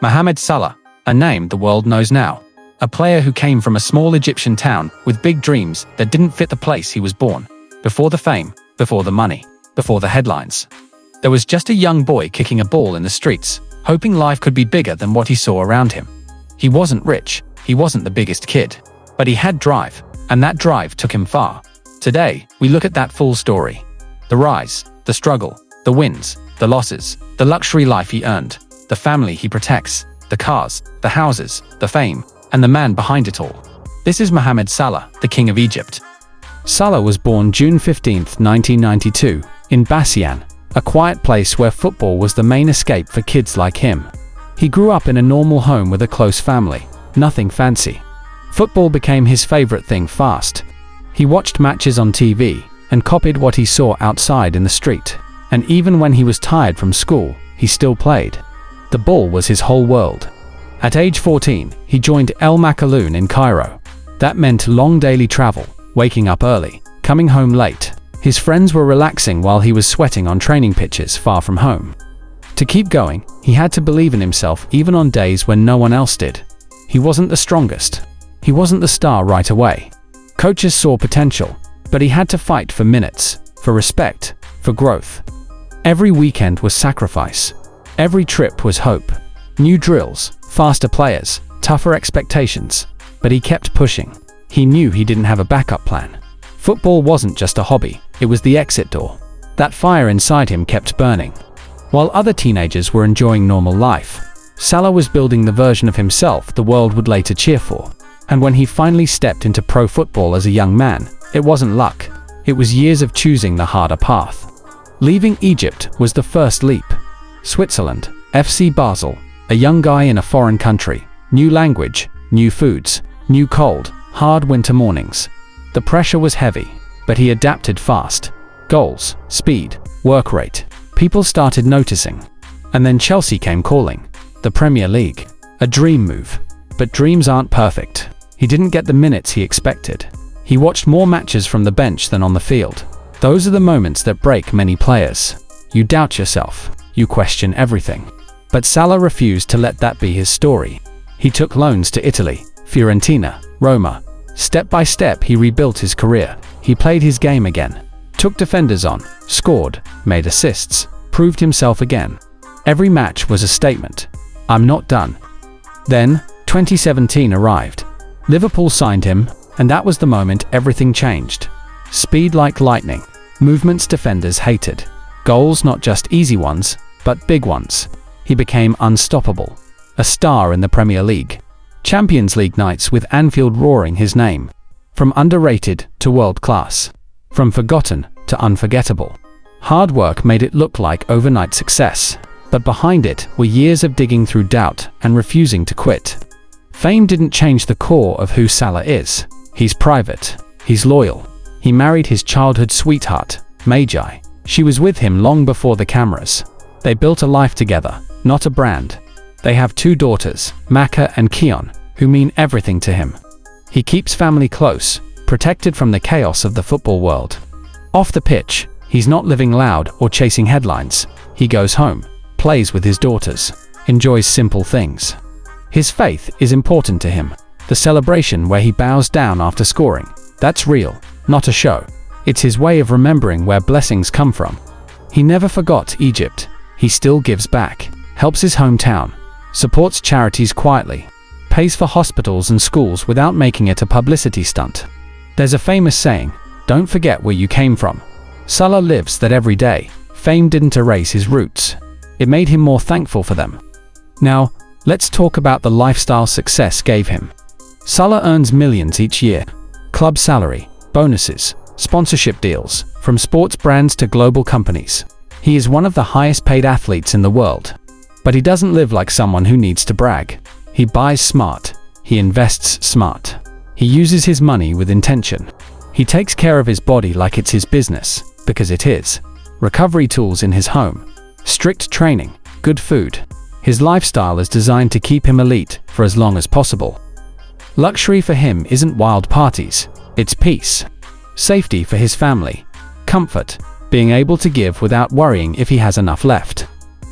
Mohamed Salah, a name the world knows now. A player who came from a small Egyptian town with big dreams that didn't fit the place he was born. Before the fame, before the money, before the headlines. There was just a young boy kicking a ball in the streets, hoping life could be bigger than what he saw around him. He wasn't rich, he wasn't the biggest kid, but he had drive, and that drive took him far. Today, we look at that full story. The rise, the struggle, the wins, the losses, the luxury life he earned, the family he protects, the cars, the houses, the fame, and the man behind it all. This is Mohamed Salah, the King of Egypt. Salah was born June 15, 1992, in Basian, a quiet place where football was the main escape for kids like him. He grew up in a normal home with a close family, nothing fancy. Football became his favorite thing fast. He watched matches on TV and copied what he saw outside in the street. And even when he was tired from school, he still played. The ball was his whole world. At age 14, he joined El Makaloun in Cairo. That meant long daily travel, waking up early, coming home late. His friends were relaxing while he was sweating on training pitches far from home. To keep going, he had to believe in himself even on days when no one else did. He wasn't the strongest. He wasn't the star right away. Coaches saw potential, but he had to fight for minutes, for respect, for growth. Every weekend was sacrifice. Every trip was hope. New drills, faster players, tougher expectations. But he kept pushing. He knew he didn't have a backup plan. Football wasn't just a hobby, it was the exit door. That fire inside him kept burning. While other teenagers were enjoying normal life, Salah was building the version of himself the world would later cheer for. And when he finally stepped into pro football as a young man, it wasn't luck. It was years of choosing the harder path. Leaving Egypt was the first leap. Switzerland, FC Basel, a young guy in a foreign country, new language, new foods, new cold, hard winter mornings. The pressure was heavy, but he adapted fast. Goals, speed, work rate. People started noticing. And then Chelsea came calling. The Premier League. A dream move. But dreams aren't perfect. He didn't get the minutes he expected. He watched more matches from the bench than on the field. Those are the moments that break many players. You doubt yourself. You question everything. But Salah refused to let that be his story. He took loans to Italy, Fiorentina, Roma. Step by step he rebuilt his career. He played his game again. Took defenders on, scored, made assists, proved himself again. Every match was a statement. I'm not done. Then, 2017 arrived. Liverpool signed him, and that was the moment everything changed. Speed like lightning. Movements defenders hated. Goals not just easy ones, but big ones. He became unstoppable. A star in the Premier League. Champions League nights with Anfield roaring his name. From underrated to world class. From forgotten to unforgettable. Hard work made it look like overnight success. But behind it were years of digging through doubt and refusing to quit. Fame didn't change the core of who Salah is. He's private. He's loyal. He married his childhood sweetheart, Magi. She was with him long before the cameras. They built a life together, not a brand. They have 2 daughters, Maka and Keon, who mean everything to him. He keeps family close, protected from the chaos of the football world. Off the pitch, he's not living loud or chasing headlines. He goes home, plays with his daughters, enjoys simple things. His faith is important to him. The celebration where he bows down after scoring, that's real, not a show. It's his way of remembering where blessings come from. He never forgot Egypt. He still gives back, helps his hometown, supports charities quietly, pays for hospitals and schools without making it a publicity stunt. There's a famous saying, don't forget where you came from. Salah lives that every day. Fame didn't erase his roots. It made him more thankful for them. Now, let's talk about the lifestyle success gave him. Salah earns millions each year. Club salary, bonuses, sponsorship deals, from sports brands to global companies. He is one of the highest paid athletes in the world. But he doesn't live like someone who needs to brag. He buys smart. He invests smart. He uses his money with intention. He takes care of his body like it's his business, because it is. Recovery tools in his home. Strict training, good food. His lifestyle is designed to keep him elite for as long as possible. Luxury for him isn't wild parties, it's peace. Safety for his family. Comfort, being able to give without worrying if he has enough left.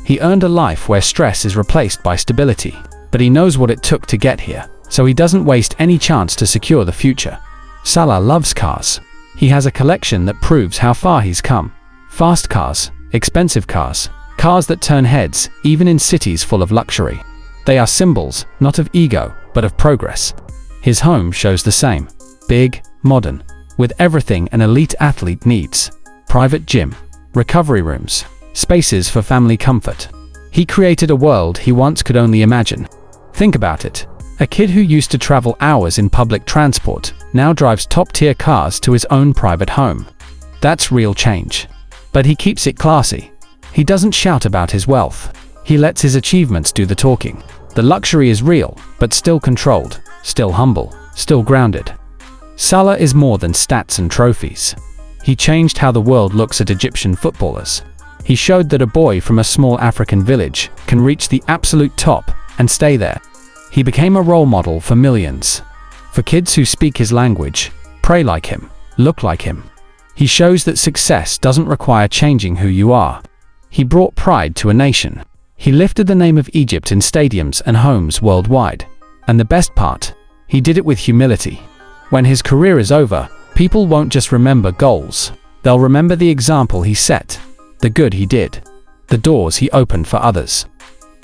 He earned a life where stress is replaced by stability, but he knows what it took to get here, so he doesn't waste any chance to secure the future. Salah loves cars. He has a collection that proves how far he's come. Fast cars, expensive cars, cars that turn heads, even in cities full of luxury. They are symbols, not of ego, but of progress. His home shows the same. Big, modern, with everything an elite athlete needs. Private gym, recovery rooms, spaces for family comfort. He created a world he once could only imagine. Think about it. A kid who used to travel hours in public transport now drives top-tier cars to his own private home. That's real change. But he keeps it classy. He doesn't shout about his wealth. He lets his achievements do the talking. The luxury is real, but still controlled, still humble, still grounded. Salah is more than stats and trophies. He changed how the world looks at Egyptian footballers. He showed that a boy from a small African village can reach the absolute top and stay there. He became a role model for millions. For kids who speak his language, pray like him, look like him. He shows that success doesn't require changing who you are. He brought pride to a nation. He lifted the name of Egypt in stadiums and homes worldwide. And the best part, he did it with humility. When his career is over, people won't just remember goals. They'll remember the example he set, the good he did, the doors he opened for others.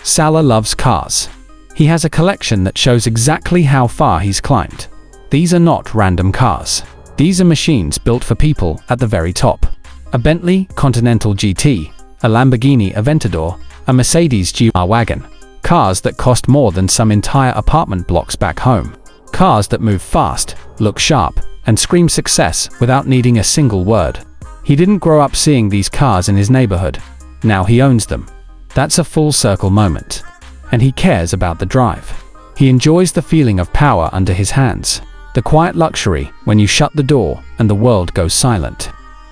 Salah loves cars. He has a collection that shows exactly how far he's climbed. These are not random cars. These are machines built for people at the very top. A Bentley Continental GT, a Lamborghini Aventador, a Mercedes G-Wagon. Cars that cost more than some entire apartment blocks back home. Cars that move fast, look sharp, and scream success without needing a single word. He didn't grow up seeing these cars in his neighborhood. Now he owns them. That's a full circle moment. And he cares about the drive. He enjoys the feeling of power under his hands. The quiet luxury when you shut the door and the world goes silent.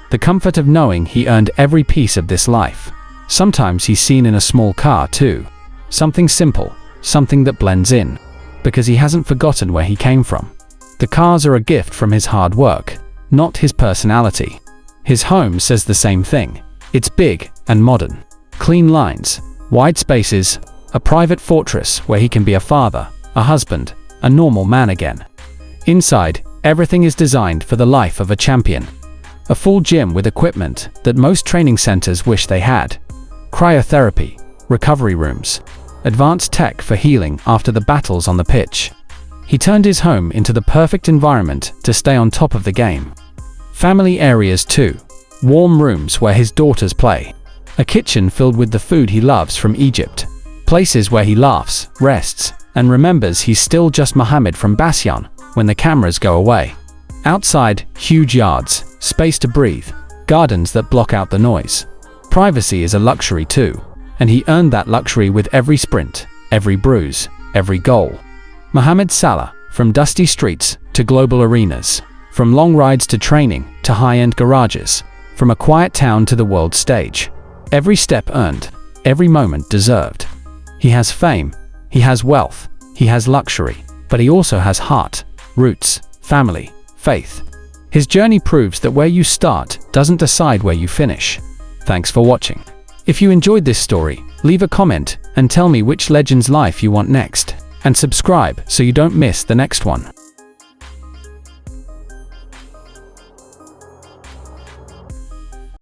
The comfort of knowing he earned every piece of this life. Sometimes he's seen in a small car too. Something simple, something that blends in. Because he hasn't forgotten where he came from. The cars are a gift from his hard work, not his personality. His home says the same thing. It's big and modern. Clean lines, wide spaces, a private fortress where he can be a father, a husband, a normal man again. Inside, everything is designed for the life of a champion. A full gym with equipment that most training centers wish they had. Cryotherapy, recovery rooms, advanced tech for healing after the battles on the pitch. He turned his home into the perfect environment to stay on top of the game. Family areas too. Warm rooms where his daughters play. A kitchen filled with the food he loves from Egypt. Places where he laughs, rests, and remembers he's still just Mohamed from Basyan when the cameras go away. Outside, huge yards, space to breathe, gardens that block out the noise. Privacy is a luxury too, and he earned that luxury with every sprint, every bruise, every goal. Mohamed Salah, from dusty streets to global arenas, from long rides to training to high-end garages, from a quiet town to the world stage. Every step earned, every moment deserved. He has fame, he has wealth, he has luxury, but he also has heart, roots, family, faith. His journey proves that where you start doesn't decide where you finish. Thanks for watching. If you enjoyed this story, leave a comment and tell me which legend's life you want next. And subscribe so you don't miss the next one.